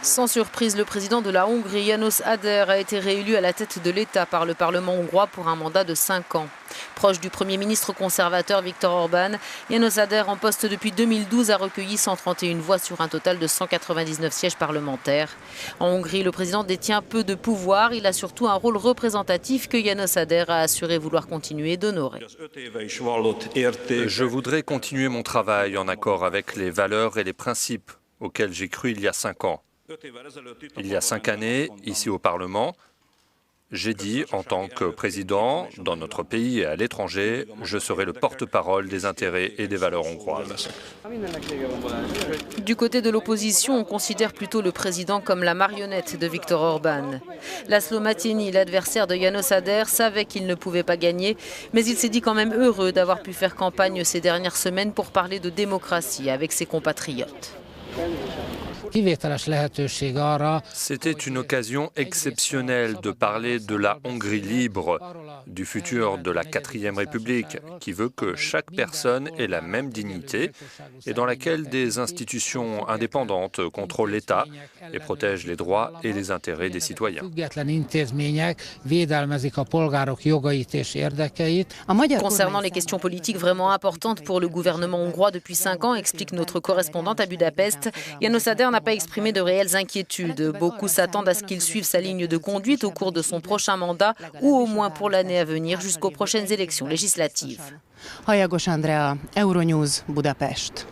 Sans surprise, le président de la Hongrie, János Áder, a été réélu à la tête de l'État par le Parlement hongrois pour un mandat de 5 ans. Proche du Premier ministre conservateur Viktor Orbán, János Áder, en poste depuis 2012, a recueilli 131 voix sur un total de 199 sièges parlementaires. En Hongrie, le président détient peu de pouvoir. Il a surtout un rôle représentatif que János Áder a assuré vouloir continuer d'honorer. Je voudrais continuer mon travail en accord avec les valeurs et les principes auxquels j'ai cru il y a 5 ans. Il y a 5 années, ici au Parlement, j'ai dit, en tant que président, dans notre pays et à l'étranger, je serai le porte-parole des intérêts et des valeurs hongroises. Du côté de l'opposition, on considère plutôt le président comme la marionnette de Viktor Orbán. Laszlo Mátény, l'adversaire de János Áder, savait qu'il ne pouvait pas gagner, mais il s'est dit quand même heureux d'avoir pu faire campagne ces dernières semaines pour parler de démocratie avec ses compatriotes. C'était une occasion exceptionnelle de parler de la Hongrie libre, du futur de la 4e République, qui veut que chaque personne ait la même dignité et dans laquelle des institutions indépendantes contrôlent l'État et protègent les droits et les intérêts des citoyens. Concernant les questions politiques vraiment importantes pour le gouvernement hongrois depuis 5 ans, explique notre correspondante à Budapest, János Áder n'a pas exprimé de réelles inquiétudes. Beaucoup s'attendent à ce qu'il suive sa ligne de conduite au cours de son prochain mandat ou au moins pour l'année à venir jusqu'aux prochaines élections législatives. Hajagos Andrea, Euronews, Budapest.